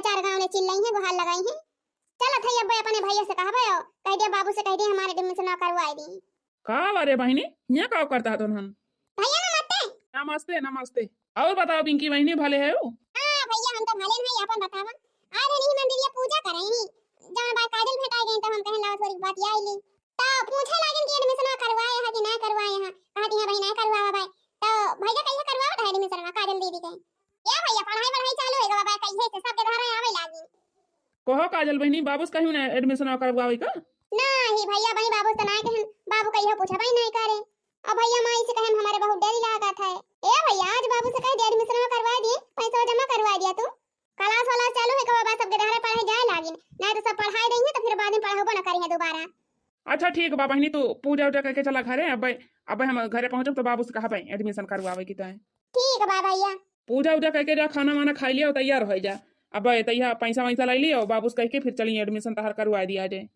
चार गांव ने चिल्लाई है, गुहार लगाई है। चल थई अब अपने भैया से कहबे, कह दे बाबू से कह दे हमारे एडमिशन करवाई दी। का बारे बहनी यहाँ का करता है तुम? भैया नमस्ते। नमस्ते नमस्ते। और बताओ पिंकी बहनी भले है हो? हां भैया हम तो भले नहीं, अपन बतावा। आज नहीं मंदिर पूजा कराई, जहां बाय काजल भेटाई गई तो हम कहन लाओ थोड़ी बात आईली। तो पूछे लागिन कि एडमिशन करवाए है कि ना करवाए है। कहती है भाई ना करवावा भाई। तो भैया कहिए करवाओ है एडमिशन काजल दीदी के। या भैया पढ़ाई चलू है बाबा, कहिए से सब के घर आवे लागी। कहो काजल बहनी बाबूस कहूं ना एडमिशन करवावे का? नहीं भैया भाई बाबू तो ना कहन, बाबू कहिए पूछा भाई नहीं करे। अब भैया माई से कहन हमारे बहुत देरी लगा था। ए भैया आज बाबू से कह दे एडमिशन करवा दिए, पैसा जमा करवा दिया तू। क्लास वाला चालू है कि बाबा सब के घर पढ़ाई जाए लागिन, नहीं तो सब पढ़ाई देंगे तो फिर बाद में पढ़ाबो ना करेंगे दोबारा। अच्छा ठीक बा बहनी, तू पूजा उजा करके चला घरे। अब हम घरे पहुंचब तो बाबू से कहबे एडमिशन करवावे की ताए। ठीक बा भैया। पूजा उजा करके जा, खाना वाना खा लिया तैयार हो जा। अब तैयार पैसा वैसा ले लियो, बाबू से कह के फिर चलिए एडमिशन तहार करवा दिया जाए।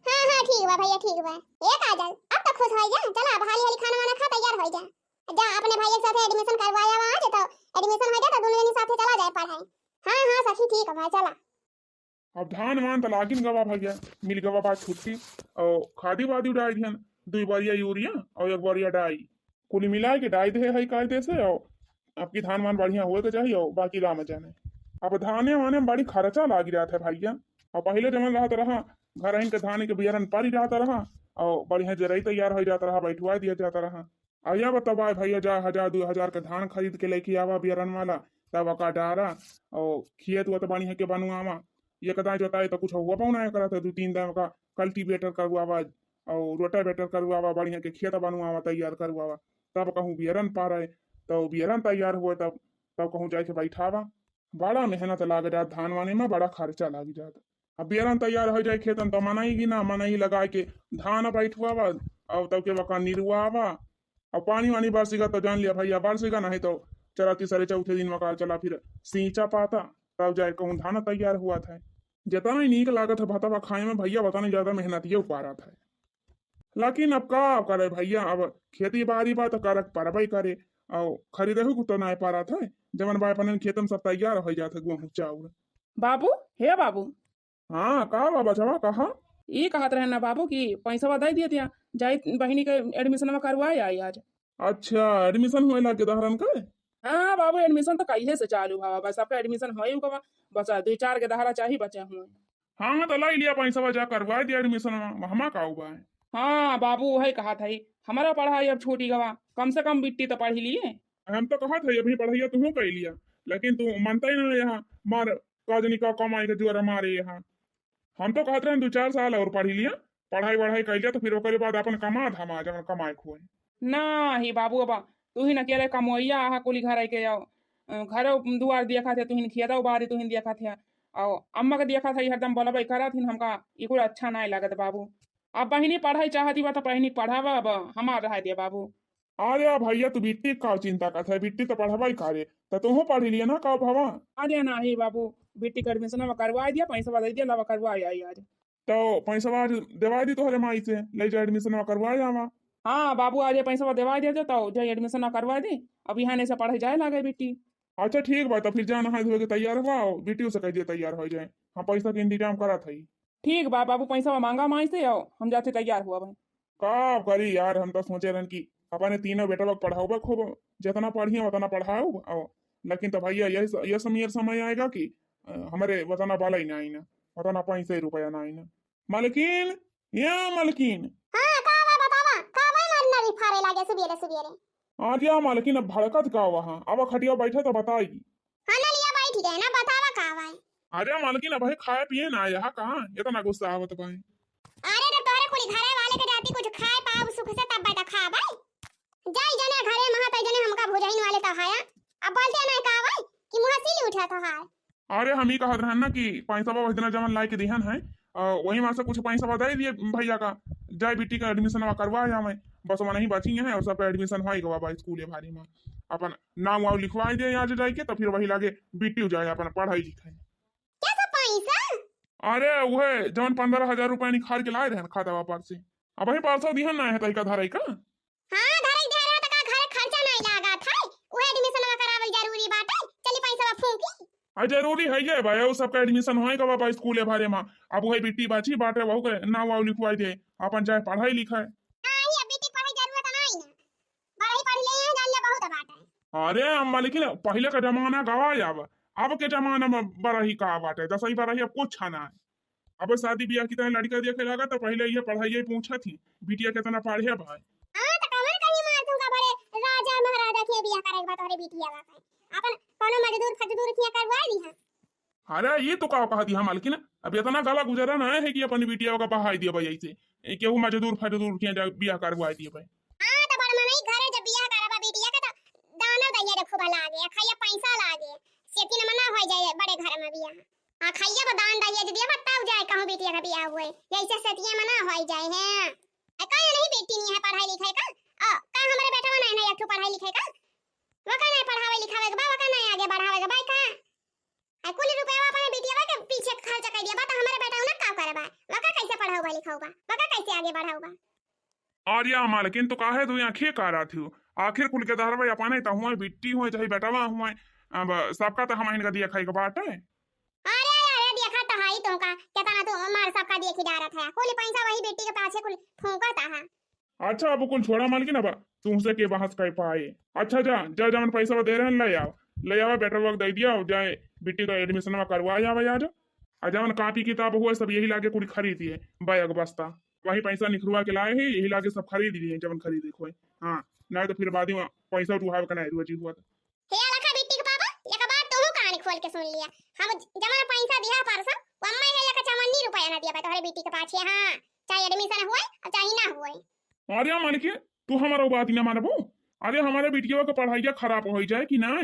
हां ठीक बा भैया ठीक बा। ए काजल अब तो खुश हो जा, चला अब हाली हाली खाना वाना खा तैयार हो जा। जा अपने भैया के साथ एडमिशन करवाया आज तो एडमिशन हो जा तो दोनों जने साथ चला जाए पढ़ाई। हां सखी ठीक है भाई चला। अब धान मान तो लागिन गवा भैया, मिल गवा बात छुट्टी और खादी वादी उड़ाई ध्यान 2 बारिया यूरिया और 1 बारिया डाई कुल मिला के डाई दे है कायदे से। और आपकी धान मान बढ़िया हुए तो चाहिए और बाकी राम जाने। अब धाने वाने में बड़ी खर्चा लाग रहा था भैया। और पहले जमन रहता रहा घर आइन के धान के बियरन पारी जाता रहा और बढ़िया जरई तैयार हो जाता रहा, बैठवा दिया जाता रहा। आया बतावा भैया जा 1000-2000 के धान खरीद के लेके आवा बियरन वाला, तब का डारा और खेत हुआ तो बढ़िया के बनुआवा। ये कदा जोताई तो कुछ हुआ पाऊना करा था 2-3 दिन का कल्टीवेटर करवावा और रोटावेटर करवावा, बढ़िया के खेत बनुआवा तैयार करवावा। तब कहूँ बियरन पा रहे तो बियरन तैयार हुआ, तब कहूँ जाके बैठावा। बड़ा मेहनत लाग जात धान वाने में, बड़ा खर्चा लाग जाता। अब बियरन तैयार हो जाए खेतन तो मनाई ना मनाई लगा के धान बैठवावा और तब के वका निरुआवा। और पानी वानी बरसेगा तो जान लिया भैया बरसेगा, नहीं तो चला तीसरे चौथे दिन मका चला फिर सींचा पाता, तब जाए कहूँ धान तैयार हुआ था। जितना ही नीक लागत है भतवा खाए में भैया, बताने ज्यादा मेहनत ये पा रहा था। लेकिन अब का करे भैया, अब खेती बाड़ी बा तो करक परबई करे और खरीदे तो ना पा रहा था। जमन बा अपन खेतन सब तैयार हो जाता गेहूं चाउर। बाबू हे बाबू। हाँ का बाबा चवा कहा ये कहत रहे ना बाबू की पैसा दे दिए दिया जाए बहनी के एडमिशन करवाए आई आज। अच्छा एडमिशन हुए लगे दहरन का? हाँ बाबू एडमिशन तो कहिए से चालू हुआ, बस आपका एडमिशन हो बस 2-4 के दहारा चाहिए बचे हुए। हाँ तो लाई लिया पैसा जा करवा दिया एडमिशन हमा का हुआ है। हाँ बाबू वही कहा था हमारा पढ़ाई अब छूटी गवा, कम से कम बिट्टी तो पढ़ लिए। हम तो कहा था अभी पढ़ाइया तू कर लिया, लेकिन तू मानता ही ना यहाँ मार काजनी का कमाई के जोर मारे यहाँ। हम तो कहते रहे 2-4 साल और पढ़ी लिया, पढ़ाई वढ़ाई कर लिया तो फिर ओकरे बाद अपन कमा धमा जब कमाए खोए ना ही बाबू। अब तू ही न अकेले कमोइया आहा कुली घर के जाओ, घर दुआर दिया खाते तुहिन खेता बारी तुहिन दिया खाते और अम्मा के दिया खाता हरदम बोला करा थी हमका इकुल अच्छा नहीं लागत बाबू। अब बहनी पढ़ाई चाहती बा तो बहनी पढ़ावा, अब हमार रह दिया बाबू। अरे भैया तू बिट्टी का चिंता करता है, बिट्टी तो पढ़वाई करे तो तू पढ़ी लिया ना का भवा। अरे ना ही बाबू बिट्टी का एडमिशन करवा दिया, पैसा दे दिया लवा करवा आई आज। तो पैसा देवा दी तोहरे माई से ले जा एडमिशन करवा जावा। हाँ बाबू आज पैसा देवा दे तो जो एडमिशन करवा दे, अब यहाँ से पढ़े जाए लगे बेटी। अच्छा ठीक बा, तो फिर जा नहा धोए के तैयार हुआ बेटियों से कह दिए तैयार हो जाए, हम पैसा के इंतजाम करा था। ठीक बा बाबू पैसा मांगा माई से आओ हम जाते तैयार हुआ भाई। का करी यार, हम तो सोचे रहन की अपने तीनों बेटा लोग पढ़ाओ खूब, जितना पढ़िए उतना पढ़ाओ। लेकिन तो भैया यह समय आएगा कि हमारे वतना वाला ही ना आई ना, वतना पैसा रुपया ना आई ना। मलकिन या मलकिन फारे लागे सुबेरे सुबेरे। आज या मालकिन अब भड़कत का वहां अब खटिया बैठे तो बताई। खाना लिया बैठी गए ना, बतावा का भाई। अरे मालकिन अब खाए पिए ना, यहाँ कहाँ इतना गुस्सा आवत भाई। अरे तो तोरे कुली घरे वाले के जाती कुछ खाए पाओ सुख से तब बैठा खा भाई। जाई जने घरे महा तई जने हमका भुजाइन वाले तो हाया, अब बोलते ना का भाई कि मुंह सिली उठा तो हाय। अरे हम ही कहत रहन ना कि पैसा बाबा इतना जमन लाई के दिहन है, वही वहां से कुछ पैसा बता दिए भैया का, जाए बेटी का एडमिशन करवा जाए बस वहाँ नहीं बची है और सब एडमिशन हो गवा स्कूल भारी में अपन नाम वाव लिखवाई दे आज जाए के, तो फिर वही लागे बेटी जाए अपन पढ़ाई लिखाई। क्या सब पैसा? अरे वह जवन 15,000 रुपया निकाल के लाए रहे खाता वापस से, अब वही 500 दिहन ना है तरीका धराई का। हां धराई दे रहा त का घर खर्चा नहीं लागा था, वो एडमिशन करावल जरूरी बाटे, चली पैसा फूंकी। जरूरी है ये भाई वो सबका एडमिशन होएगा बाबा स्कूल भरे में। अब वही बिट्टी बाची बाटे वहू के नाम वाव लिखवाई दे अपन चाहे पढ़ाई लिखाई। नहीं अब बेटी पढ़ाई जरूरत नहीं ना, बड़ा ही पढ़ ले हैं जान ले बहुत बात है। अरे अम्मा लेकिन पहले का जमाना गवा अब के जमाना में बड़ा ही का बाटे दसई बड़ा ही अब कुछ छाना है। अब शादी ब्याह की तरह लड़का देखे लगा तो पहले ये पढ़ाई पूछा थी बिटिया कितना पढ़े भाई। हां तो कमर कहीं मार दूंगा बड़े राजा महाराजा के बियाह करे बात तोरे बिटिया का अपन कोनो मजदूर फजदूर किया करवा दी हां। अरे ये तो का कहा दिया मालकिन अब इतना गला गुजरा ना है कि अपनी बिटिया का पढ़ाई दिया भाई ऐसे केहू मजदूर फजदूर किया बियाह करवा दिए भाई। हां तो बड़ मने घरे जब बियाह करबा बिटिया का तो दाना दैया रे खूब लागे खाया पैसा लागे सेती न मना हो जाए बड़े घर में बियाह। हां खाइया पर दान दैया जे दिया बताओ जाए कहूं बिटिया का बियाह हुए ऐसे सेतिया मना हो जाए हैं। कहीं नहीं बेटी नहीं है पढ़ाई लिखाई का का हमारे बेटा नहीं नहीं एक पढ़ाई लिखाई का वो का नहीं पढ़ावे लिखावे के बाबा का नहीं आगे बढ़ावे के भाई का है कुल रुपया अपने बिटिया के पीछे खर्च कर दिया बता हमारे बेटा उन्हें का करे बा वो का कैसे पढ़ाऊगा लिखाऊगा वो का कैसे आगे बढ़ाऊगा। और या मालकिन तो काहे तू आंखें का रहा थी आखिर कुल के दहरवा अपने तो हुआ बिट्टी हुए चाहे बेटावा हुए अब सबका तो हम इनका दिया खाई का बाट है। अरे अरे देखा तो हाई तो का कितना तो मार सबका देखी जा रहा था कुल पैसा वही बेटी के पाछे कुल फूंका था। अच्छा अब कुल छोड़ा मालकिन अब तुमसे के बहस कर पाए। अच्छा जा जा जमन पैसा दे रहे ले आओ बेटा वक्त दे दिया जाए बिट्टी का एडमिशन में करवा जावे आज जमन कॉपी किताब हुआ सब यही लागे कुल खरीदिए बैग बस्ता वही पैसा निखरवा के लाए ही यही लागे सब खरीद लिए जमन खरीदे खोए। हाँ नहीं तो फिर बाद में पैसा उठावे का नहीं रुचि हुआ हे लखा बिट्टी के पापा एक बात तो कहानी खोल के सुन लिया हम जमा पैसा दिया परसों वो अम्मा है एक 54 रुपया ना दिया तोहरे बेटी के पाछे। हां चाहे एडमिशन हुए और चाहे ना हुए। अरे मालिक तू हमारा बात ना मानबो। अरे हमारे बिटिया के पढ़ाई खराब हो जाए कि ना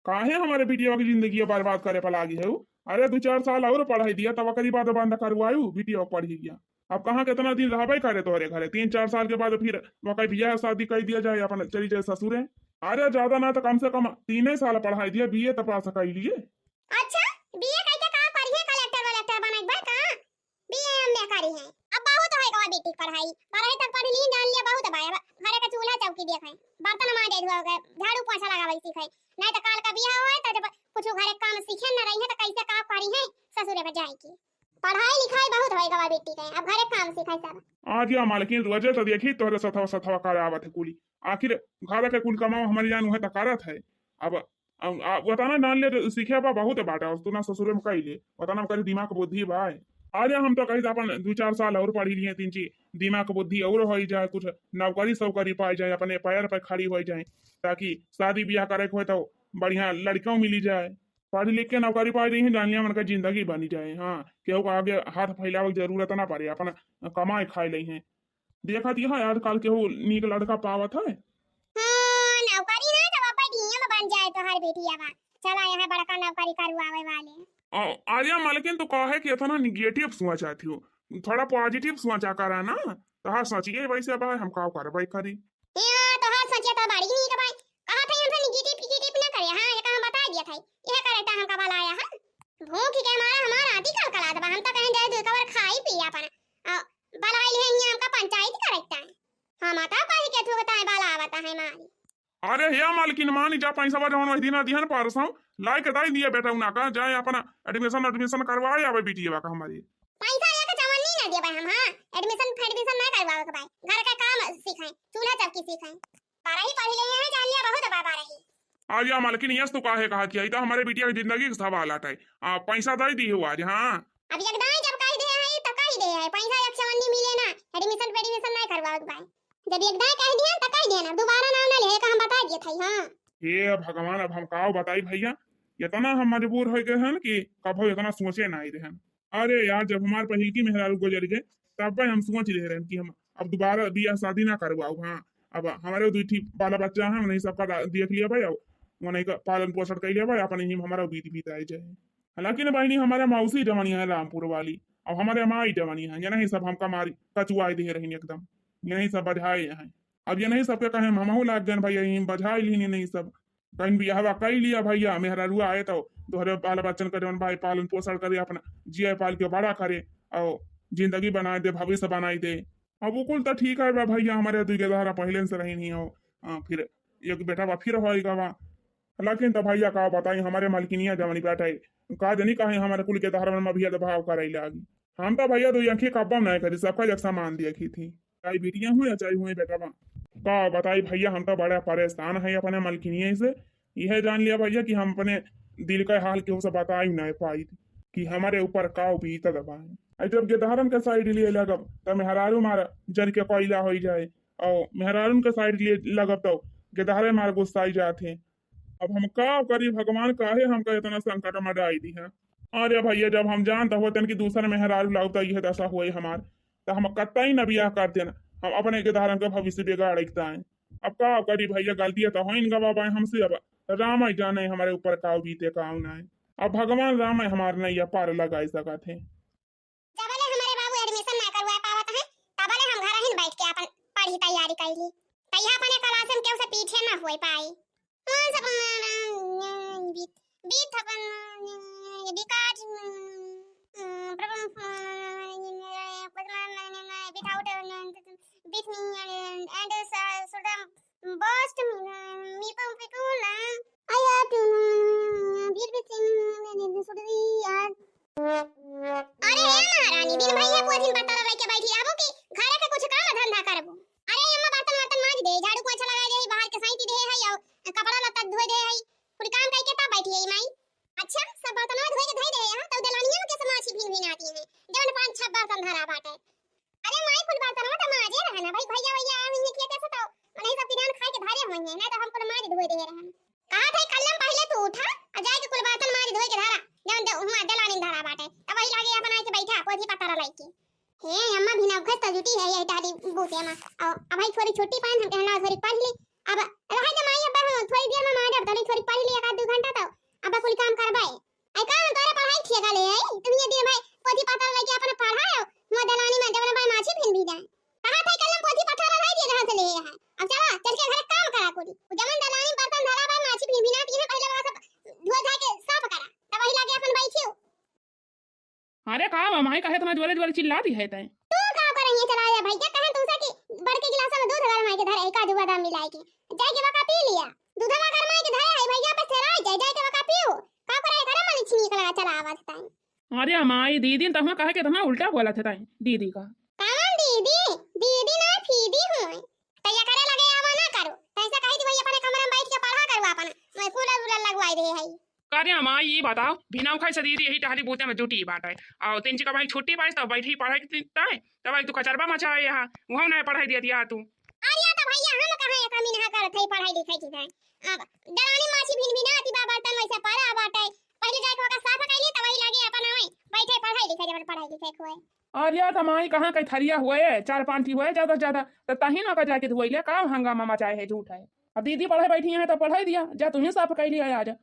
काहे हमारे बिटिया की जिंदगी बर्बाद करे पर लागी है। अरे 2-4 साल और पढ़ाई दिया तब करीब बंद करवायु बिटिया पढ़ी गया अब कहाँ कितना दिन रहा करे तोहरे घरे 3-4 साल के बाद फिर वही बियाह शादी कर दिया जाए अपन चली जाए ससुरे। अरे ज्यादा ना तो कम से कम 3 साल पढ़ाई दिया बीए तो पास कर लिए। अच्छा बीए कैसे का पढ़िए कलेक्टर वलेक्टर बनक बा का बीए में करी है अब बहुत होएगा बेटी पढ़ाई 12वीं तक पढ़ ली जान लिया बहुत भाई घरे का चूल्हा चौकी देखे बर्तन मांजे धोए झाड़ू पोछा लगावे सीखे नहीं तो काल का बियाह होए तो जब कुछ घरे काम सीखे न रही है तो कैसे का करी है ससुरे में जाए की पढ़ाई लिखाई बहुत होएगा बेटी के अब घरे काम सीखे सब। आज या मालकिन रोजे तो देखी तोहरे सथवा सथवा करे आवत है कुली आखिर घर के कुल कमाओ हमारी जान है तो करत है। अब बताना डाल ले सीखे बा बहुत बाटा तू ना ससुरे में कही ले बताना करी दिमाग बुद्धि भाई। आज हम तो कही अपन 2-4 साल और पढ़ी लिए 3 दिमाग बुद्धि और हो जाए कुछ नौकरी सौकरी पाई जाए अपने पैर पर खड़ी हो जाए ताकि शादी ब्याह करे हो तो बढ़िया लड़कियों मिली जाए पढ़ लिख के नौकरी पाई रही है जान लिया मन का जिंदगी बनी जाए। हाँ केहू का आगे हाथ फैलावे की जरूरत ना पड़े अपन कमाए खाए ली है देखा थी। हाँ आजकल केहू नीक लड़का पावत है। हां नौकरी ना तो बाबा डीएम बन जाए तो हर बेटी आवा चला यहां बड़का नौकरी करवावे वाले। आलिया मालकिन तो कहे कि इतना निगेटिव सोचा थी थोड़ा पॉजिटिव सोचा करा ना तो हाँ सोचिए वैसे भाई हम का करवाई करी हां तो हां सोचिए तो बड़ी नहीं भाई कहा था हमसे निगेटिव ना करे। हां ये काम बता दिया था यह करता हम का वाला आया है भूख के मारा हमारा आदि कल कला दबा हम तो कहीं जाए दो कवर खाई पी अपन बलाई ले यहाँ हमका पंचायत करता है हां माता पाई के ठोकता है बाला आवता है मारी। अरे हे मालकिन मानी जा पैसा बजा वही दिन दिहन परसों लाई के दाई दिया बेटा उना का जाए अपना एडमिशन करवाए आवे बिटिया का हमारी पैसा एक चवन्नी ना दे भाई हम। हां एडमिशन ना करवावे के भाई घर का काम सिखाएं चूल्हा चौकी सिखाएं पढ़ाई पढ़ ले हैं जान लिया बहुत बाबा रही। आज या मालकिन यस तो काहे कहा कि तो हमारे बिटिया की जिंदगी का सवाल आता है पैसा दे दी हो आज। हाँ अब एकदम जब कह दे है तो कह दे है पैसा एक चवन्नी मिले ना एडमिशन ना करवावे के भाई जब एकदम कह दिया तो कह देना दोबारा ना ले का हम बता दिए थे। हां हे भगवान अब हम काओ बताई भैया इतना हम मजबूर हो गए हैं कि कभो इतना सोचे ना ही रहन। अरे यार जब हमारे पहिल की मेहरारू गुजर गए तब हम सोच रहे हैं कि हम अब दोबारा बियाह शादी ना करवाओ। हाँ अब हमारे 2 बाला बच्चा है उन्हें सबका देख लिया भाई उन्हें का पालन पोषण कर लिया भाई अपने ही हमारा बीत आए जाए। हालांकि ना बहनी हमारे मौसी जवानी है रामपुर वाली अब हमारे माई जवानी है ये नहीं सब हमका मारी कचुआई दे रही एकदम ये नहीं सब बधाए हैं। अब ये नहीं सबके कहे हमहू लाग गए भैया बधाई ली नहीं सब कहीं भी हवा कर लिया भैया मेहरारुआ आए तो तोहरे बाल बच्चन करे भाई पालन पोषण करे अपना जिया पाल के बड़ा करे और जिंदगी बनाए दे भविष्य बनाई दे। अब वो कुल तो ठीक है भैया हमारे 2 के द्वारा पहले से रही नहीं हो फिर एक बेटा बा फिर होएगा लेकिन तो भैया का बताई हमारे मालकिनिया जवानी बैठे का जनी कहे हमारे कुल के धारा में भैया भाव करे लागी। हम तो भैया दो आंखें कब्बा नहीं करी सबका एक सामान देखी थी चाहे बेटियां हुई या चाहे हुए बेटा का बताई भैया हम तो बड़ा परेशान है अपने मालकिनिया से। यह जान लिया भैया कि हम अपने दिल का हाल केहू से बता ही नहीं पाई थी कि हमारे ऊपर का बीत दबाए। जब गिरधारन के साइड लिए लगब तो मेहरारू मार जन के कोयला हो जाए और मेहरारून के साइड लिए लगब तो गिरधारे मार गुस्साई जाते। अब हम का करी भगवान काहे हमका इतना संकट में डाई दी है। अरे भैया जब हम जानता होते कि दूसरे मेहरारू लगता यह दशा हुई हमार तो हम कतई न बियाह करते न हम अपने गिरधारन का भविष्य बिगाड़ है। अब का करी भैया गलतियां तो हो गवा हमसे। अब राम ही जाने हमारे ऊपर का बीते का ना है। अब भगवान राम हमारे नैया पार लगा सका थे। जबले हमारे बाबू एडमिशन ना करवा पावत है तबले हम घर ही बैठ के अपन पढ़ी तैयारी कैली तैया अपने क्लास में केहू से पीछे ना होई पाई। कौन सब बीत बीत अपन विकास without with me and should burst me pekula I have to beat with him should we अरे महारानी दिन भैया पोथिन पत्ता लेके बैठी आबो कि घरे के कुछ काम धंधा करबो। अरे अम्मा बर्तन वर्तन मांज दे झाड़ू पोछा लगा दे बाहर के साइती दे है और कपड़ा लत्ता धोए दे है पूरी काम करके ता बैठी है माई। अच्छा सब बर्तन धोए के धोए दे हां तो दलानियों के समाची भी आती है जवन 5-6 बर्तन धरा बाटे। अरे माई कुल बर्तन तो माजे रहना भाई भैया भैया हमने किया कैसे तो नहीं सब पिरान खा के धारे होंगे ना तो हमको माज धोए दे रहना। कहा था कलम पहले तू उठा और जाके कुल बर्तन माज धोए के धारा जवन दे हुआ दलानी धारा बाटे तब वही लागे अपन आके बैठा पोथी पत्ता लाइके हे अम्मा बिना उखस त जुटी है ये टाडी बूते में अब भाई थोड़ी छोटी पान हम कहना थोड़ी पढ़ ली अब रहा जे माई अब हम थोड़ी देर में मार अब थोड़ी पढ़ ली 1-2 घंटा तो अब कुल काम करबाए आई काम तोरे पढ़ाई ठेका ले आई तुम ये दिन भाई पोथी पत्ता लाइके अपन पढ़ाओ मो दलानी में जवन भाई माछी फिन भी जाए कहा था कलम पोथी पत्ता लाई दे रहा से ले है। अब चला चल के घर काम करा कोई जवन दलानी बर्तन धरा भाई माछी फिन भी ना तीन पहले वाला सब धो धा के साफ करा तब वही लागे अपन बैठियो। अरे का माई कहे इतना जोरे जोरे चिल्लाती है तै तू का करेंगे चलाया भैया कहे तुमसे कि बड़के गिलास में दूध गरमाई के धरे काजू बादाम मिलाई के जाके वका पी लिया दूधवा गरमाई के धरे है भैया पे सेराई जाके वका पियो का करे करे मन छिनी कला चला आवाज ताई। अरे माई दीदी तो हम कहे के इतना उल्टा बोला थे ताई दीदी का कौन दीदी दीदी ना फीदी हूं तैया करे लगे आवा ना करो ऐसा कहि दी भैया अपने कमरे में बैठ के पढ़ा करो अपन मैं कूलर उलर लगवाई दे है। अरे माई ये बताओ बिना खाई से दीदी यही टहली बूते में जुटी बात है और 3 का भाई छुट्टी पाई तो बैठी पढ़ाई ताई तब तू कचरबा मचा है यहाँ वहां नहीं पढ़ाई दिया दिया तू। अरे तो भैया हम कहां कमी ना कर थई पढ़ाई लिखाई की है अब दलानी माछी भिन भी ना आती बा बर्तन वैसे पड़ा बाटे पहले जाके वका साफ कैली त वही लागे अपन होई बैठे पढ़ाई लिखाई जब पढ़ाई लिखाई खोए। अरे तो माई कहां कई थरिया हुए 4-5 थी हुए ज्यादा तो तही ना का जाके धोइले का हंगामा मचाए है झूठ है। अब दीदी पढ़ाई बैठी है तो पढ़ाई दिया जा तुम्हें साफ कैली है आज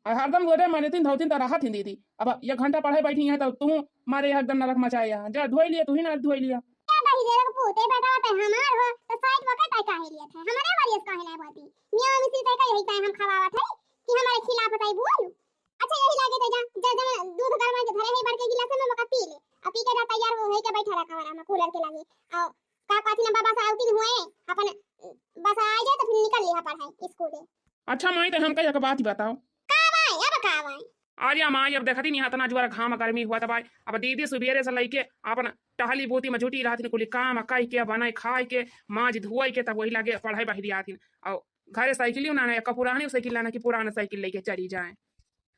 हरदम गोरे मैंने 3 तो रहा थी दीदी अब 1 घंटा पढ़ाई बैठी है तो तू मारे एकदम नरक मचाए यहाँ जा धोई लिया तू ही ना धोई लिया भाई जरा पूते बताओ तो हमार हो तो साइड वक्त काहे लिए थे हमारे वारिस काहे नहीं बाती मियां मिसी तय का यही टाइम हम खवावा थे कि हमारे खिलाफ बताई बोलू। अच्छा यही लागे तो जा दूध गरमा के धरे है बड़के गिलास में मका पी ले अब पी के जा तैयार हो के बैठा रहा कमरा में कूलर के लागे और का काथी ना बाबा से आउटिंग हुए अपन बस आ जाए तो फिर निकल लिया पढ़ाई स्कूल। अच्छा माई तो हम कह बात ही बताओ अब का भाई अरे माई अब देखती नहीं इतना जुआरा घाम गर्मी हुआ था भाई अब दीदी सुबेरे से लेके अपन टहली बोती में जुटी रहती कुल काम कई के बनाई खाई के माज धोई के तब वही लगे पढ़ाई बहरी आती और घरे साइकिल ना पुरानी साइकिल लाना कि पुराना साइकिल लेके चली जाए।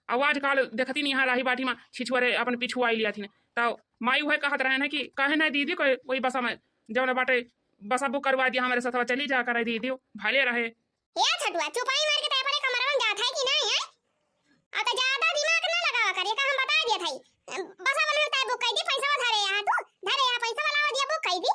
अब आजकल देखती नहीं यहाँ राही बाटी में छिछुआरे अपन पिछुआई लिया थी तो माई वह कहत रहे ना कि कहे ना दीदी को वही बसा में जब बाटे बसा बुक करवा दिया हमारे साथ चली जा कर दीदी भले रहे छटुआ चुपाई मार के अपने कमरा में जात है कि नहीं है अब ज्यादा दिमाग ना लगावा करे का हम बता दिया था बसा बनता है बुक कर दी पैसा धरे यहां तो धरे यहां पैसा वाला दिया बुक कर दी।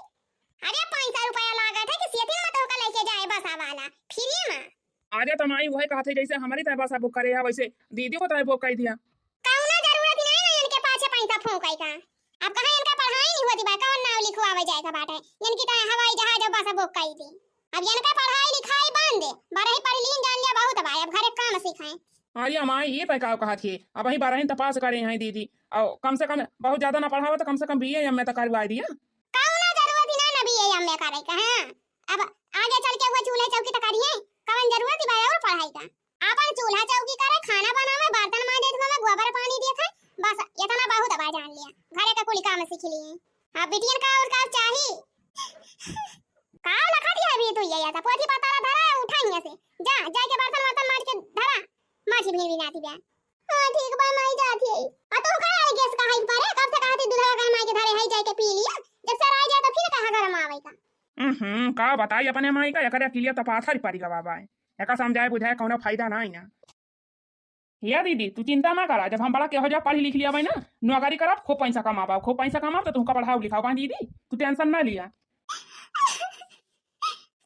अरे 500 रुपया लागत है कि सेटिंग में तो का लेके जाए बसा वाला फ्री में। अरे तो माई वही कहते जैसे हमारी तरह बसा बुक करे है वैसे दीदी को तो बुक कर दिया कौनो जरूरत नहीं है इनके पाछे पैसा फूंकाई का अब कहां इनका पढ़ाई नहीं होती बा कौन नाम लिखवावे जाएगा बाटे इनकी तो हवाई जहाज बसा बुक कर दी अब इनका पढ़ाई लिखाई बंद बारह ही पढ़ लीन जान लिया बहुत भाई अब घरे काम सिखाएं। अरे माई ये पैका कहा थी अब वही 12 तपास करे हैं दीदी और कम से कम बहुत ज्यादा ना पढ़ावा तो कम से कम बीए में तो करवा दिया कौनो जरूरत ही ना बीए में करे का हां अब आगे चल के वो चूल्हे चौकी तक करिए कौन जरूरत ही भाई और पढ़ाई का आपन चूल्हा चौकी करे, खाना बनावे, बर्तन मांजे, धोवे, गोबर पानी देखे, बस इतना बहुत बा जान लिया। घरे का कुल काम सीख लिए। हां बिटियन का और का चाहिए। का लखा दिया अभी तू ये था पोथी पतारा धरा उठा यहां से। जा जाके बर्तन वर्तन मार के धरा। माछी भी नाती बे। हां ठीक बा माई जाती है। आ तू का आई गैस का हाई पारे कब से कहती दूल्हा का माई के धरे है जाके पी लिया। जब सर आ जाए तो फिर कहां गरम आवे का। का बताई अपने माई का एकरे किलिया तो पाथर पड़ी का बाबा है। एका समझाए बुझाए कोनो फायदा ना ना। या दीदी तू चिंता ना करा, जब हम बड़ा के हो जा पढ़ी लिख लिया भाई ना नौकरी करब, खूब पैसा कमाबा, खूब पैसा कमाब तो तुमका पढ़ाओ लिखाओ बा दीदी, तू टेंशन ना लिया।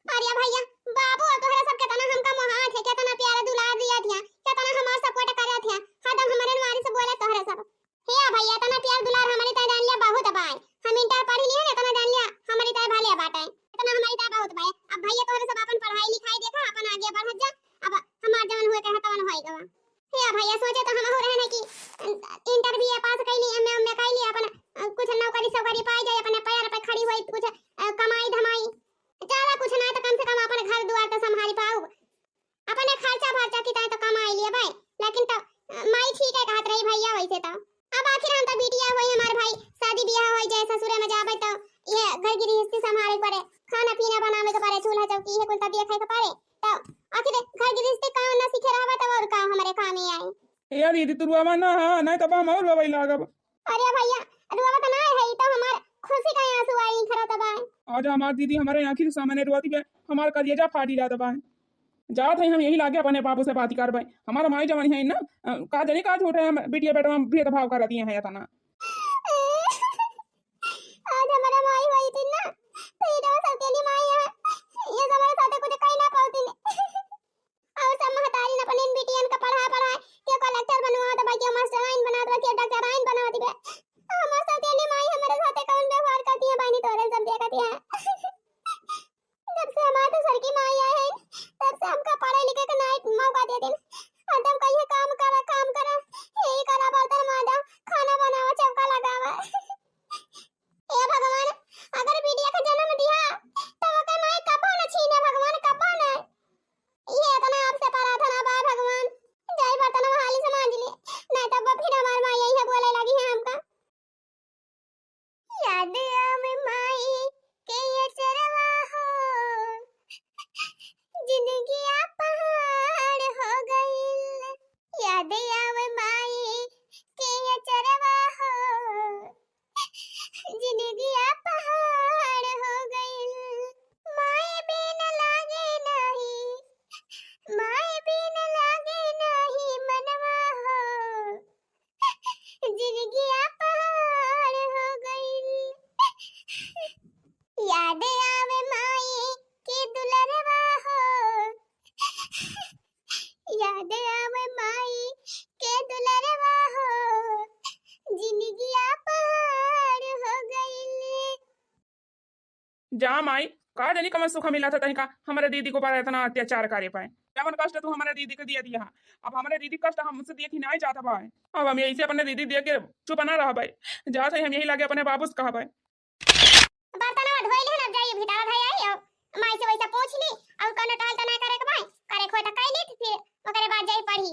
अरे भैया बाबू तोहरा सब के तना हमका मोहात है, केतना प्यारा दुलार दिया थिया, केतना हमार सपोर्ट करत थिया, हदम हमरे मारी से बोले तोहरा सब। हे भैया तना प्यार दुलार हमारी ता जान लिया बहुत बाय। हम इंटर पढ़ी लिए ना तना जान लिया हमारी ता भाले बाटे। तना हमारी ता बहुत बाय। अब भैया तोहरा सब अपन पढ़ाई लिखाई देखा, अपन आगे बढ़त जा। अब हमार जवन हुए कहे तवन होएगा। हे भैया सोचे तो हम हो रहे ना कि इंटर भी पास कैली, एमए कैली, अपन कुछ नौकरी सौकरी पाई जाए, अपने पैर पे खड़ी होई, कुछ कमाई धमाई ज्यादा कुछ ना तो कम से कम अपन घर द्वार तो संभाली पाऊ, अपने खर्चा भर्चा की तो कमाई लिए भाई। लेकिन तो माई ठीक है कहत रही भैया वैसे तो। अब आखिर हम तो बिटिया होई हमार भाई, शादी ब्याह होई जाए, ससुरे में जाबे तो ये घर की गृहस्थी संभाले पड़े, खाना पीना बनावे के पड़े, चूल्हा चौकी है कुल तो देखे के पड़े। तो आखिर घर की गृहस्थी काम ना सीखे रहबे तो और काम हमारे काम ही आए। यार दीदी तू रुआ ना नहीं तो हम और रोवे लागब। अरे भैया रुआ तो ना है तो हमार खुशी का आंसू आई खरा तबाय। आज हमार दीदी हमारे आखिर सामने रोती बे, हमार कलेजा फाटी जात बा। जात है हम यही लागे अपने बाबू से बात कर भाई, हमारा माई जवानी है ना का जनी का छोटे हम बेटिया बेटा हम भेदभाव कर दिए हैं तना। आज हमारा माई हुई थी ना तो ये तो सब तेरी माई है, ये हमारे साथ कुछ कहीं ना पाती ने। और सब महतारी ने अपने बेटियन का पढ़ा के कलेक्टर बनवा दे भाई, के मास्टराइन बना दे, के डॉक्टराइन बना दे। हमारे साथ तेरी माई हमारे साथ कौन व्यवहार करती है बहनी तोरे सब देखती है। जब से हमारे तो सर की माई आए हैं तब से हमका पढ़े लिखे के नाइट मौका देते हैं। हरदम कहिए काम करा यही करा, बर्तन मांजा, खाना बनावा, चौका लगावा। ए भगवान अगर बिटिया का जन्म दिया तो ओके माई कबो न छीने भगवान, कबो न। ये इतना आपसे प्रार्थना बा भगवान, जाई बर्तन हाली से मांज ले, नहीं तो फिर हमार माई यही बोले लगी है हमका। याद आवे माई के ये चरवा हो, जिंदगी पहाड़ हो गइल। याद आवे माई के ये चरवा हो, जिंदगी पहाड़ हो गइल। माई बिन लागे नहीं, माई बिन लागे नहीं मनवा हो, जिंदगी पहाड़ हो गइल। याद आवे माई के दुलरवा हो, याद आवे माई के दुलरवा हो, जिंदगी पहाड़ हो गइल। जा माई का जनी कमर सुख मिला था तनिका हमारे दीदी को पर इतना अत्याचार करे पाए, जवन कष्ट तू हमारे दीदी को दिया दिया। अब हमारे दीदी कष्ट हमसे देख ही नहीं जाता भाई। अब हम यही से अपने दीदी देख के चुप ना रहा भाई, जा सही हम यही लागे अपने बाबू से कहा भाई। बर्तनवा धोइले ना जाइए भितारा धई आई और माई से वैसा पूछ ली और कने टहल त ना करे के भाई, करे खोय त कैली फिर ओकरे बाद जाई पढ़ी।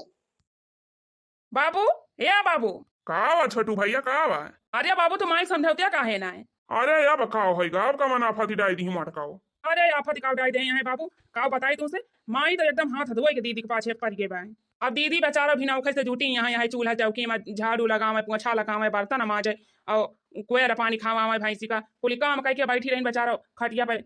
बाबू या बाबू का बा छोटू भैया का बा? अरे बाबू तुम माई समझौतिया काहे ना है? अरे या बकाओ है गाव का मना फाती डाई दी मटकाओ। अरे आफत का डाई दे हैं बाबू, का बताई तुमसे माई तो एकदम हाथ धोए के दीदी के पाछे पड़ गए बा। अब दीदी बेचारा भी नौखे से जुटी यहाँ चूल्हा चौकी में झाड़ू लगावे, पोछा लगावे, बर्तन माजे और कुएर पानी खावा भैंसी का कुल काम करके बैठी रही बेचारा खटिया पे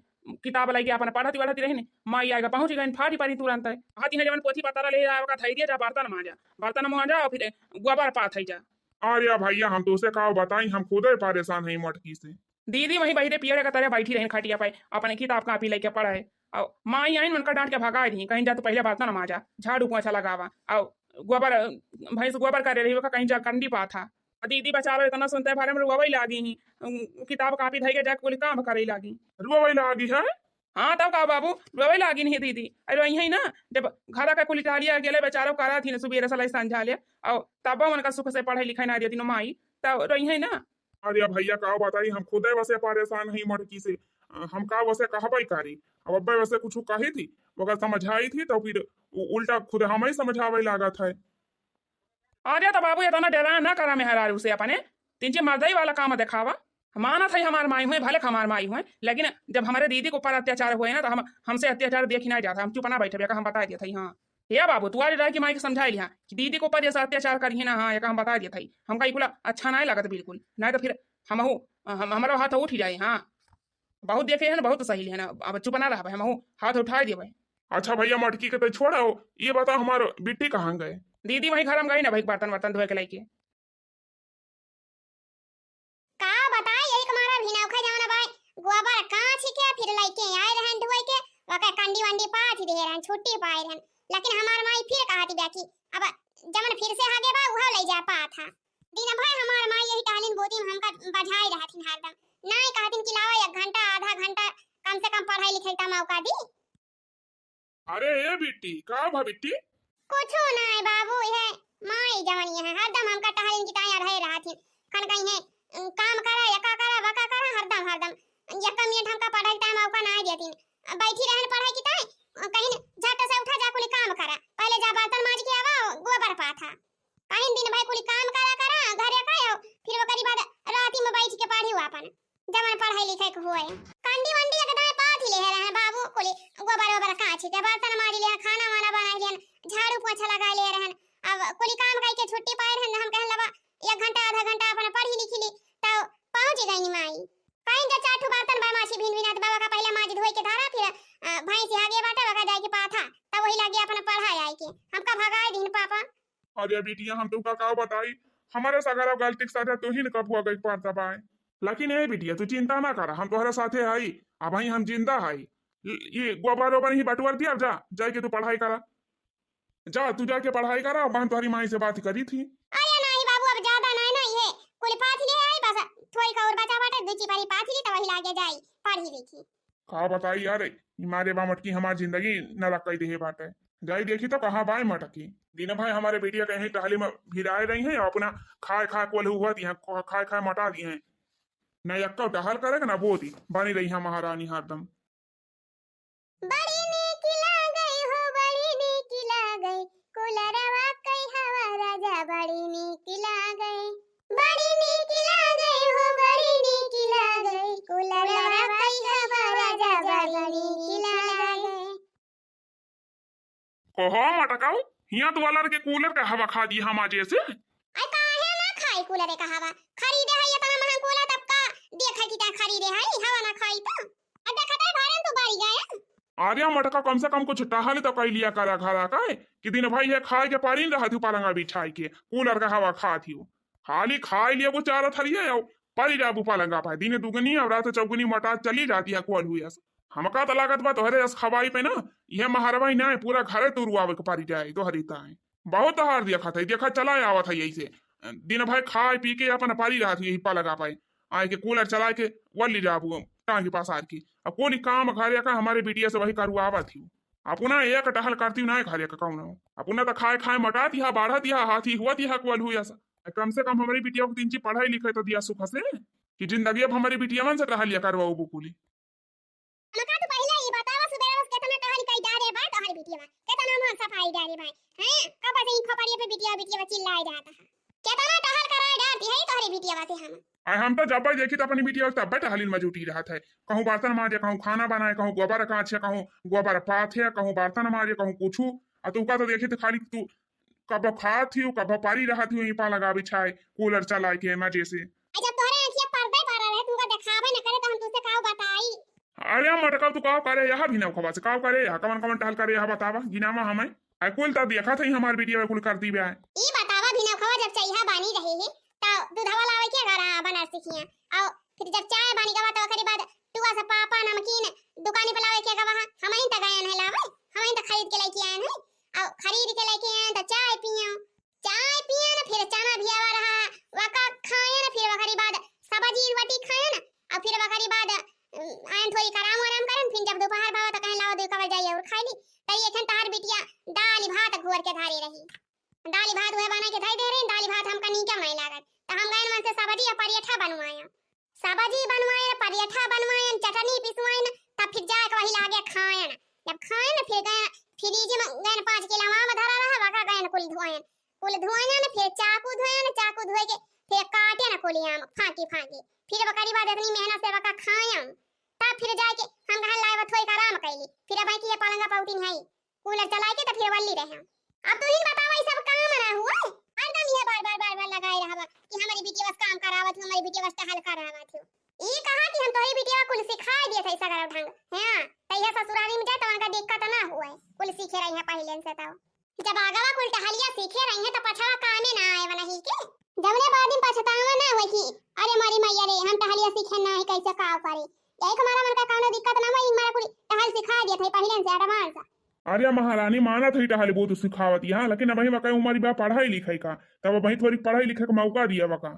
किताब लगे अपन पढ़ती बढ़ती रही। माई आएगा पहुंच गई फाटी पारी तुरंत है हाथी है जवन पोथी पतारा ले आएगा थई दिया जा बर्तन मांजा और फिर गोबर पाथ जा। अरे भैया हम तो उसे का बताई, हम खुद ही परेशान है मटकी से। दीदी वही बहिरे पियरे का तरह बैठी रही खटिया पे अपने किताब कापी लेके पढ़े और माई आई उनका डांट के भगा दी, कहीं जा तो पहले बर्तन मांजा, झाड़ू पोछा लगावा और गोबर भैंस गोबर करे रही कहीं जा कंडी पा था। दीदी बचारो इतना सुनते बारे में रुआई लागी ही, किताब कापी धई के जाके कुल काम करे लागी। रुआई लागी है? हाँ तब का बाबू रुआई लागी नहीं दीदी। अरे यही ना जब घर का कुल इटालिया गेले बेचारो करा थी सुबह सलाई संझा ले और तब उनका सुख से पढ़ाई लिखाई ना देती माई तब यही ना। अरे भैया का बताई, हम खुद वैसे परेशान है मटकी से, हम का वैसे कहबई कारी। अब अब्बे वैसे कुछ कही थी वगैरह समझाई थी तो फिर उल्टा खुद हम ही समझावे लगा था। अरे तो बाबू ये तो ना डेरा ना करा मेहरारू से अपने तीन मर्दई वाला काम दिखावा। माना था हमारे माई हुए भले हमारे माई हुए, लेकिन जब हमारे दीदी के ऊपर अत्याचार हुए ना तो हमसे अत्याचार देख ही नहीं जाता, हम चुप ना बैठे हम बता दिए थे। हाँ ये बाबू तू आज की माई के समझाई लिया कि दीदी के ऊपर जैसा अत्याचार करिए ना, हाँ एक हम बता दिए थे हमका खुला अच्छा नहीं लगता बिल्कुल, नहीं तो फिर हमारा हाथ उठ ही जाए। हाँ बहुत देखे है ना, बहुत सही है ना, अब चुप ना रहा हम हाथ उठा दिए। अच्छा भैया मटकी के तो छोड़ा हो, ये बता हमारे बिट्टी कहाँ गए? दीदी वही घर में गई ना भाई, बर्तन वर्तन धोए के लाइके। का बताए यही हमारा भी नौखा जाना भाई गोबर कहां छिके फिर लाइके आए रहन धोए के ओके कंडी वंडी पाथ दे रहन छुट्टी पाए रहन, लेकिन हमार माई फिर कहती बाकी अब जमन फिर से आगे बा उहा ले जा पाथा दिन भाई हमार माई यही टालिन बोती में हमका बजाई रहथिन हरदम नहीं कहतिन कि लावा 1 घंटा आधा घंटा कम से कम पढ़ाई लिखाई का मौका दी। अरे ये बिट्टी का भा बिट्टी? कुछो नहीं बाबू ये माई जवानी है हरदम हमका टालिन की ताया रह रहथिन खन कहीं है काम करा या का करा वका करा हरदम एक मिनट हमका पढ़ाई टाइम मौका नहीं देतिन बैठी रहन पढ़ाई की ताई कहीं झट से उठा जा कुली काम करा पहले जा बर्तन मांज के आवा गोबर पाथा कहीं दिन भाई कुली काम करा घरे कायो फिर वो करी बाद राती में बैठ के पढ़ी अपन जमन पढ़ाई लिखाई के होए कंडी वंडी एकदम पाथ ले रहे बाबू कुली गोबर का छिके बर्तन मांज ले खाना वाना बना ले झाड़ू पोछा लगा ले रहन अब कुली काम कई के छुट्टी पाए रहन हम कहन लबा 1 घंटा आधा घंटा अपन पढ़ी लिखी ली तो पहुंच गई माई कहीं के चाटू बर्तन बा मासी भिन भिनात बाबा का पहले माज धोई के धारा फिर भाई से आगे बाटा वका जाए के पाथा तब वही लगे अपन पढ़ाई आई के हमका भगाए दिन पापा। अरे बिटिया हम तुमका का बताई हमारे सगरा गलती के साथ तू ही न कब हुआ गई पार दबाए, लेकिन ए बिटिया तू चिंता ना कर हम तोहरे साथे आई अब भाई हम जिंदा आई ये गोबर ओबर ही बटवर दिया जा जाके तू पढ़ाई करा जा तू जाके पढ़ाई करा बहन तुम्हारी माई से बात करी थी। अरे नहीं बाबू अब ज्यादा नहीं ना ये कुल पाथ ले आई बस थोड़ी का और बचा बाटे दूची पारी पाथ ली तो वही लागे जाई पढ़ी लिखी का बताई यार मारे बा मटकी हमारी जिंदगी न रख दे बाटे जाई देखी तो कहाँ बाय मटकी दिन भाई हमारे बेटिया कहीं टहली में भिराए रही हैं अपना खाए खाए कोल हुआ दी खाए खाए मटा दी हैं न यक्का टहल करेगा ना बोती बनी रही है महारानी हरदम। बड़ी नीक लागई हो बड़ी नीक लागई कुलरवा कई हवा राजा बड़ी नीक लागई बड़ी नीक लागई हो बड़ी नीक लागई कुलरवा कई हवा राजा बड़ी नीक लागई। कहो मटकाऊ हिया तो वाला के कूलर का हवा खा दी हम आज से आई काहे ना खाई कूलर का हवा खरीदे है ये तना महंग कूलर तब का देखा कि ता खरीदे है हवा ना खाई तो अब देखा ता भारन तो बारी गया। अरे मटका कम से कम कुछ टहल तो कई लिया करा घरा का कि दिन भाई है खाए के पारी रहा थी पलंगा बिछाई के कूलर का हवा खा थी खाली खाए लिए वो चारा थलिए पारी जाबू पलंगा पाए दिन दुगनी और रात चौगुनी मटा चली जाती है कोल हुई हमका तो लागत बा तोहरे रस खवाई पे ना यह महारवा ना पूरा घरे तुरुआवे के पारी जाए तो हरिता है बहुत हार देखा था देखा चला आवा था यही से दिन भाई खाए पी के अपन पारी रहा थी यही पलंगा पाए आए के कूलर चला के वली जाबू के पास आर की अब कोई काम घरे का हमारे बिटिया से वही करुआवा थी अपना एक टहल करती ना घरे का कौन अपना तो खाए खाए मटा दिया बाढ़ा दिया हाथी हुआ दिया कोल हुआ कम से कम हमारी बिटिया को 3 पढ़ाई लिखाई तो दिया सुख से कि जिंदगी अब हमारी बिटिया मन से टहल लिया करवाओ बुकुली। मका तो पहले ही बतावा सुबह रोज केतना टहल कई डारे बा तोहर बिटिया केतना मन सफाई डारे भाई हैं कब से इन खपड़िए पे बिटिया चिल्लाए जाता है केतना टहल कराए डारती है तोहरी बिटिया से हम तो जब देखी तो अपनी बिटिया तब टहलिन में जुटी रहा था कहूँ बर्तन माजे कहूँ खाना बनाए कहूँ गोबर काछे कहूँ गोबर पाथे कहूँ बर्तन माजे कहूँ कुछ तू का तो देखी तो खाली तू कब खा थी कब पारी रहा थी पा लगा बिछाए कूलर चलाए के मजे से जब तोहरे आंखिया पर्दे पर रहे तू का दिखावे न करे तो हम तुझसे काऊ बताई। अरे मटका तू काव करे यहाँ भी ना खबा से काव करे यहाँ कमन कमन टहल करे यहाँ बतावा गिनामा हमें कुल तब देखा था हमारी बिटिया कुल करती भी आए ई बतावा भी ना खवा जब चाहिए बानी रही है तो दूधवा लावे के घर बना सीखिया और फिर जब चाय बानी का तो ओकरे बाद टुआ से पापा नमकीन दुकान पे लावे के का वहां हम ही त गए हैं लावे हम ही त खरीद के लेके आए हैं और खरीद के लेके आए तो चाय पियो ना फिर चना भी आवा रहा वका खाए ना फिर वकरी बाद सब्जी रोटी खाए ना और फिर वकरी बाद आयन थोड़ी आराम करन फिर जब दोपहर भाव तो कहीं लावा दो कवर जाइए और खाई ली तई एखन तार बिटिया दाल भात घोर के धारी रही दाल भात हुए बना के धाई दे रही दाल भात हमका नीचा नहीं लागत तो हम गए मन से सब्जी और पराठा बनवाया पराठा बनवाए चटनी पिसवाए तब फिर जाके वही लागे खाए जब खाए ना फिर गए फ्रिज में गए 5 किलो आम धरा रहा वका गए कुल धोए ना फिर चाकू धोए ना चाकू धोए के फिर काटे ना कुल आम फाकी फिर बकरी बाद इतनी मेहनत से बका खाए तब फिर जाके हम घर लाए थोड़ी आराम कैली फिर अब की पलंगा पौती है कूलर चला के तो फिर वल्ली रहे अब तू ही बतावा ये सब काम ना हुआ हरदम ये बार लगाए रहवा कि हमारी बेटी बस काम करावत हमारी बेटी बस टहल करावत ई कहा कि हम तोरी बेटी कुल सिखा दिए थे सगर ढंग हां तैया ससुराली में जाए तो उनका दिक्कत ना हुआ कुल सीखे रही है पहले से तो जब आगवा कुल टहलिया सीखे रही है तो पछवा कामे ना आए वाला ही के जबने बाद में पछतावा ना होई कि अरे मारी मैया रे हम टहलिया सीखे ना है कैसे का करे यही हमारा मन का कोनो दिक्कत ना होई हमारा कुल टहल सिखा दिए थे पहले से एडवांस अरे महारानी माना थी टहल बहुत सिखावत यहाँ लेकिन अब वही उमारी बा पढ़ाई लिखाई का तब वही थोड़ी पढ़ाई लिखे का मौका दिया वका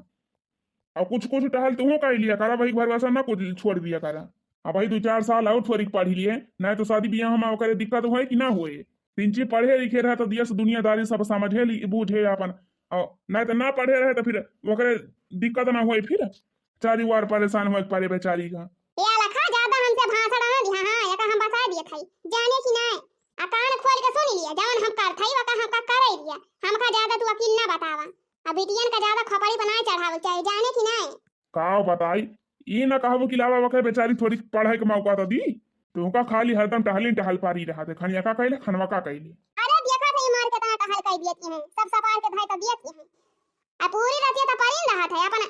और कुछ टहल तुम का लिया करा भाई घर वैसा ना कुछ छोड़ दिया करा अब भाई 2-4 साल और थोड़ी पढ़ी लिए ना तो शादी ब्याह में करे दिक्कत हुए कि ना हुए पिंची पढ़े लिखे रहे तो दिया से दुनियादारी सब समझे बूझे अपन और ना तो ना पढ़े रहे तो फिर ओकरे दिक्कत ना हुए फिर चारी वार परेशान हुए पारे बेचारी का ये लखा ज्यादा हमसे भाषण ना दिया हां ये का हम बता दिए थे जाने की ना आ कान खोल के सुन लिया जवन हम कर थई वका हम का करे दिया हमका ज्यादा तू अकेले ना बतावा अब बेटियन का ज्यादा खपड़ी बनाए चढ़ावे चाहिए जाने की ना काओ बताई ई ना कहबो कि लावा वके बेचारी थोड़ी पढ़ाई के मौका तो दी तुमका खाली हरदम टहल पारी रहा थे खनिया का कहले खनवा का कहले अरे देखा थे मार के ता टहल कह दिए हैं सब सपार के भाई तो दिए हैं आ पूरी रात तो पढ़ी रहा था अपन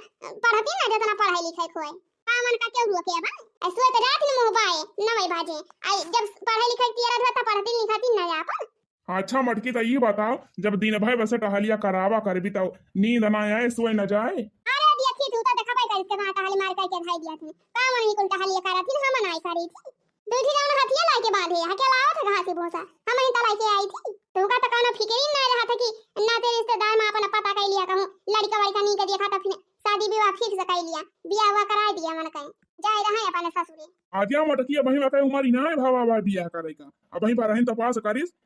पढ़ती ना जितना पढ़ाई लिखाई खोए कामन का क्यों रुके बा ऐसे तो रात में मोबाइल न वही भाजे आई जब पढ़ाई लिखाई किया रहा था पढ़ती लिखाती ना अपन अच्छा मटकी तो ये बताओ जब दिन भर वैसे टहलिया करावा करबी तो नींद ना आए सोए न जाए अरे देखी तू तो देखा पाई कर के टहल मार के भाई दिया थे कामन ही कुल टहलिया करा थी हम नहीं करी थी दूधी जान हथिया लाके बांधे हके लाओ था घास भोसा हम ही तलाई के आई थी तो का तो कोनो फिक्र ही ना रहा था कि ना तेरे रिश्तेदार में अपन पता कर लिया कहूं लड़का वड़का नहीं कर देखा तो फिर शादी विवाह फिक्स कर लिया बियाह हुआ करा दिया मन कहीं जाए रहे अपन ससुरे आजा मटकी वही वके उमरी ना भावा बा बियाह करे का अब वही पर रहन तपास करिस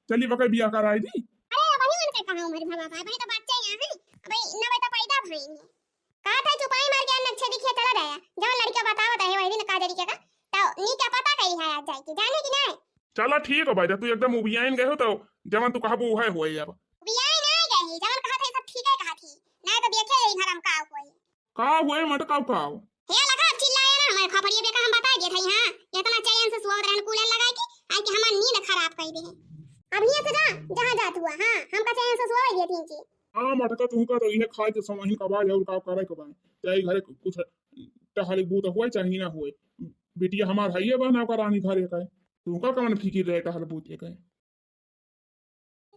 चली वके बियाह कराई दी अरे वही मन के कहा उम्र भावा भाई तो बच्चे यहाँ है भाई नवे तो पैदा भई नहीं कहा था चुपाई मार के नक्शे दिखे चला गया जब लड़का बतावत है वही दिन का तरीके का तो नी क्या पता करी है आज जाए कि जाने की नहीं चला ठीक है भाई तू एकदम उबियाइन गए हो तो जवन तू कहबो है होए अब बियाह ना गई जवन कहा था सब ठीक है कहा थी ना तो देखे यही घर हम का कोई का हुए मटका का हे लगा चिल्लाया ना हमारे खपड़िए पे का हम बता दिए थे हां इतना चैन से सुहाग रहन कूलर लगा के आई कि हमार नींद खराब कर दे अब ये से जा जहां जात हुआ हां हमका चैन से सुहाग दिए थी जी हां मटका तू का तो ये खाए के समहिन का बाज और का करे के बाय चाहे घरे कुछ टहल बूत हुए चाहे ना हुए बेटिया हमार हइए बना का रानी घरे का तू का कौन फिकिर रहे टहल बूत के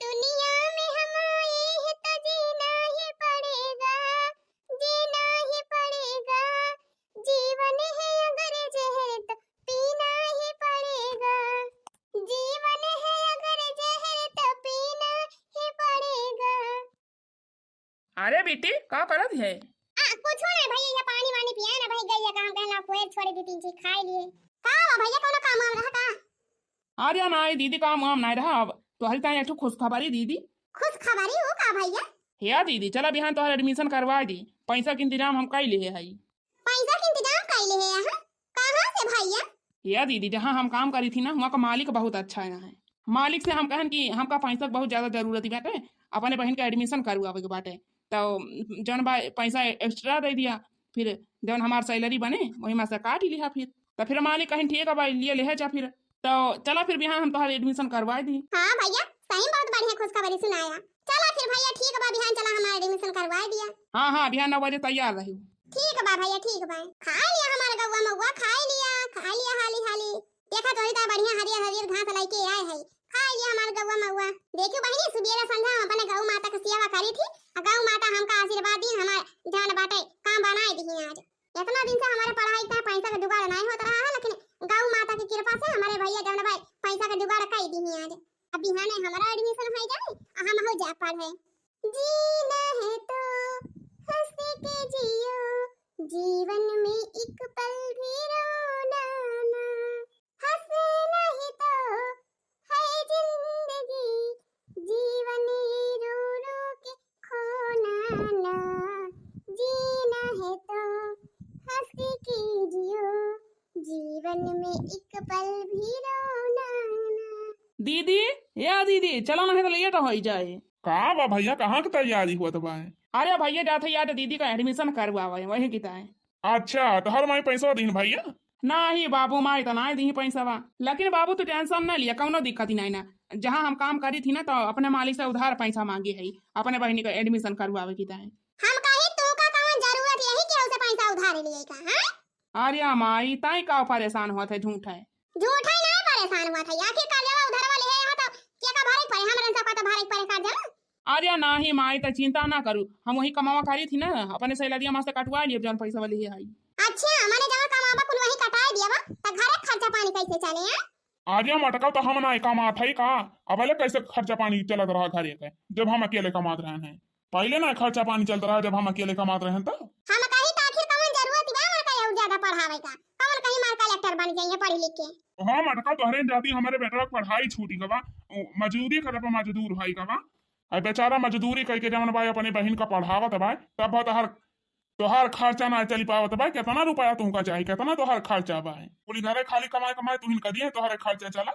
दुनिया में हम आए हैं तो जीना ही पड़ेगा जीवन है अगर जहर तो पीना ही पड़ेगा जीवन है अगर जहर तो पीना ही पड़ेगा अरे बेटी का करत है कुछ नहीं भैया ये पानी वानी पिया ना भाई गई काम कहला कोई छोड़ी दी 3 चीज खाई लिए का भैया कोनो काम आम रहा का अरे ना दीदी काम वाम नहीं रहा अब तो हरी ताई एक खुशखबरी दीदी खुशखबरी हो का भैया या दीदी चला बिहान तोहर एडमिशन करवा दी पैसा के इंतजाम हम कर लिए है पैसा के इंतजाम कर ले है यहाँ कहाँ से भैया या दीदी जहाँ हम काम करी थी ना वहाँ का मालिक बहुत अच्छा है मालिक से हम कहन कि हमका पैसा के बहुत ज्यादा जरूरत बाटे अपने बहन का एडमिशन करवावे के बाटे तो जौन बा पैसा एक्स्ट्रा दे दिया फिर जौन हमार सैलरी बने वही में से काट लिया फिर तो फिर मालिक कहीं ठीक है भाई लिए ले जा फिर तो चला फिर बिहान हम तोहर एडमिशन करवा दी हाँ भैया सही बहुत बढ़िया खुशखबरी सुनाया चला फिर भैया ठीक है बिहान चला हमारा एडमिशन करवा दिया हाँ बिहान 9 बजे तैयार रही ठीक है भैया ठीक है खा लिया हमारा गौवा मौवा खा लिया हाली देखा तो इतना बढ़िया हरियर घास लेके आए है खा लिया हमारा गौवा मौवा देखियो बहनी सुबेरा संध्या हम अपने गौ माता की सेवा करी थी गौ माता हमका आशीर्वाद दी हमारे जान बाटे काम बनाए दी आज इतना दिन से हमारे पढ़ाई का पैसा का जुगाड़ नहीं होता रहा है लेकिन गौ माता की कृपा से हमारे भैया जान भाई पैसा का जुगाड़ कर दी आज अब बिहाने हमारा एडमिशन हो जाए हम हो जा पढ़े जीना है तो हंस के जियो जीवन में एक पल भी रोना ना हंसे नहीं तो है जिंदगी जीवन रो रो के खोना ना जीना है तो हंस के जियो जीवन में एक पल भी रोना ना दीदी, या दीदी चलो ना, तो लेट हो जाए। कहाँ बा भैया, कहाँ की तैयारी हुआ बा? अरे भैया जाते यार दीदी का एडमिशन करवावे वही की है। अच्छा तो हर माई पैसा दीन भैया। नहीं बाबू माई तो नहीं दी पैसा बा, लेकिन बाबू तू टेंशन न लिया, कौनो दिक्कत ही नहीं ना। जहाँ हम काम करी थी ना तो अपने मालिक से उधार पैसा मांगी है अपने बहनी का एडमिशन करवावे की है। हम कहे तू का कौन जरूरत यही के उसे पैसा उधार लिए का हैं? अरे माई ताई का परेशान होते झूठ है। झूठ है नहीं परेशान हुआ था आखिर का जवा उधार वाले है यहाँ तो क्या का भारी पड़े हमरन सब का तो भारी पड़े का जा। अरे नहीं माई तो चिंता ना करू, हम वही कमावा करी थी ना, अपने सैलरिया माँ से कटवा लिए जौन पैसा वाली है। अच्छा माने जमा कमाबा कुल वही कटाए दिया बा त घरे खर्चा पानी कैसे चले हैं? आर्या मटका तो हम ना कमात है का, अब अलग कैसे खर्चा पानी चलत रहा घरे के जब हम अकेले कमात रहे हैं। पहले ना खर्चा पानी चलता रहा जब हम अकेले कमात रहे हैं। तो हम कही त आखिर कौन जरूरत बा मार का ज्यादा पढ़ावे का, कौन कहीं मार कलेक्टर बन जाइए पढ़ लिख के। हाँ मटका तोहरे जाती हमारे बेटा की पढ़ाई छूटी गवा, मजदूरी करे पर मजदूर भाई गवा। अब बेचारा मजदूरी करके जवन भाई अपने बहन का पढ़ावत भाई, तब तोहर खर्चा ना चल पावत भाई। कितना रुपया तुमका चाहिए, कितना तोहर खर्चा भाई? पूरी घरे खाली कमाए कमाए तुहिन करिए तोहरे खर्चा चला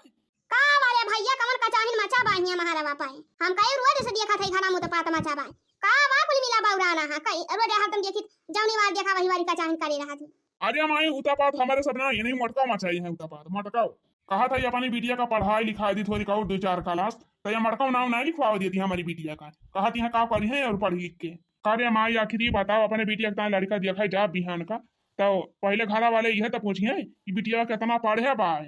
का वाले भैया कमर का चाहिन मचा बाहिया महारावा पाए। हम कई रोज से देखा थे घरा मुत पात मचा बाय का वा कुल मिला बाउराना हा कई रोज हम देखी जवनी वार देखा वही वारी का चाहिन करे रहा थी। अरे माई उतापात हमारे सब ना ये नहीं मटका मचाई है। उतापात मटका कहा था ये अपनी बिटिया का पढ़ाई लिखाई दी थोड़ी कहूँ 2-4 क्लास, तो ये मटका नाम नहीं लिखवा दी थी हमारी बिटिया का। कहा थी का पढ़ी है और पढ़ लिख के कार्य माई आखिर ही बताओ अपने बिटिया का लड़का देखा है जा बिहान का, तो पहले घरा वाले यह तो पूछिए कि बिटिया कितना पढ़े बाय,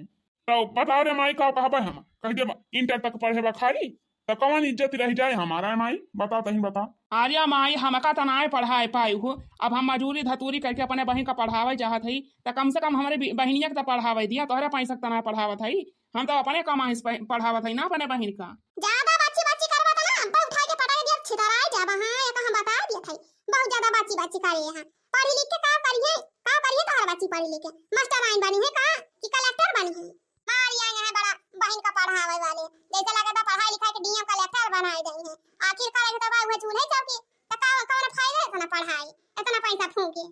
तो बताओ रे माई का कहा हम कह दे इंटर तक पढ़े बा खाली, तो कौन इज्जत रह जाए हमारा माई? बताओ तही बताओ। आर्या माई हमका तो ना पढ़ाए पाई हो, अब हम मजूरी धतूरी करके अपने बहन का पढ़ावे चाहत है, तो कम से कम हमारे बहनिया के तो पढ़ावे दिया, तोहरे पैसा तो ना पढ़ावत है। हम तो अपने कमाई से पढ़ावत है ना अपने बहन का। ज्यादा बाची बाची करवा त ना हम उठा के पटाई दिया छितराई जाबा हां ये का हम बता दिया थे बहुत ज्यादा बाची बाची करे यहां। पढ़ी लिख के का करिए तोहर बाची पढ़ी लिख के मास्टर आइन बनी है का कि कलेक्टर बनी है? मारिया है बड़ा बहन का पढ़ावे वाले जैसे लगा था पढ़ाई लिखाई के डीएम कलेक्टर बनाए गए हैं। आखिर करेंगे तो वह चूल्हे चौकी तो कौन फायदा इतना पढ़ाई इतना पैसा फूके।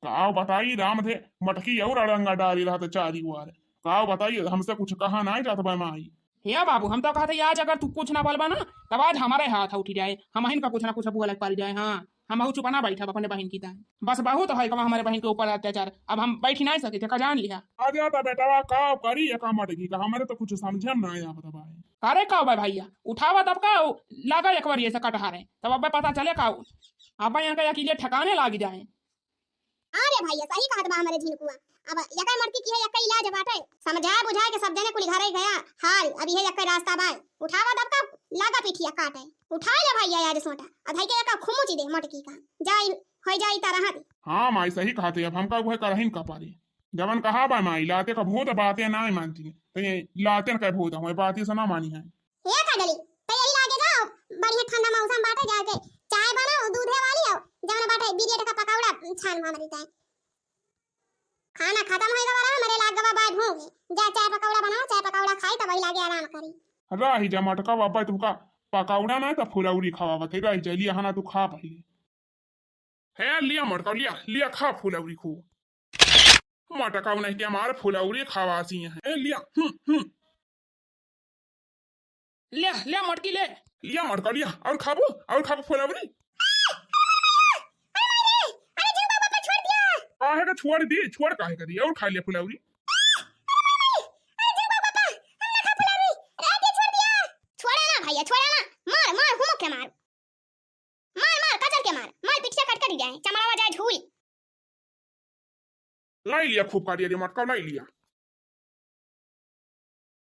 काव बताइए राम थे मटकी और अड़ंगा डाली रहा तो चारी वार। काव बताइए हमसे कुछ कहा नहीं जाता भाई माई। हे बाबू हम तो कहते आज अगर तू कुछ ना बोलबा ना तब आज हमारे हाथ उठ जाए, हम का कुछ ना कुछ बोल पा जाए। हाँ हम बहुत चुपना बैठा अपने बहन की तरह, बस बहुत है कमा हमारे बहन के ऊपर अत्याचार, अब हम बैठ नहीं सके थे का जान लिया। आ जाता बेटा काव करी एक मटकी का हमारे तो कुछ समझे में नहीं आता भाई। अरे का भैया उठावा तब का लगा एक बार ऐसे कटहा रहे तब अब पता चले का अब यहाँ का अकेले ठकाने लाग जाए। अरे भैया सही कहत बा हमरे झिनकुआ, अब यका मटकी की है यका इलाज बाटे समझा बुझा के सब जने कुल घरे गया हाल अभी है यका रास्ता बाय उठावा दब का लागा पिठिया काटे उठा ले भैया यार सोटा अधई के यका खुमुची दे मटकी का जाई हो जाई तरह। हाँ माई सही कहते अब हमका वो करहिन का पारी जवन कहा बा माई लाते का भूत बातें नहीं मानती तो ये लाते का भूत है बातें से ना मानी है। हे कजली तो यही लागे जाओ बढ़िया ठंडा मौसम बाटे जाके चाय बनाओ दूधे वाली हो जवन बाटे बिरिया का पकौड़ा छान हमारी ताई खाना खत्म होएगा वाला मेरे लाग गवा बाद होंगे जा चाय पकौड़ा बनाओ चाय पकौड़ा खाई तब वही लागे आराम करी। रही जा मटका बाबा तुमका पकौड़ा ना तो फुलौरी खावा थे रही जा लिया हना तू खा पहले है लिया मटका लिया लिया खा फुलौरी खो मटका नहीं के हमारे फुलौरी खावासी है लिया ले ले मटकी ले लिया मटका लिया और खाबो फुलौरी काहे का छोड़ दी छोड़ काहे का दी और खा लिया फुलौरी। छोड़ा ना भैया छोड़ा ना मार मार हुमक के मार मार मार कचर के मार मार पीठ से कट कर जाए चमड़ा जाए झूल लाई लिया खूब काटिया मटका लाई लिया।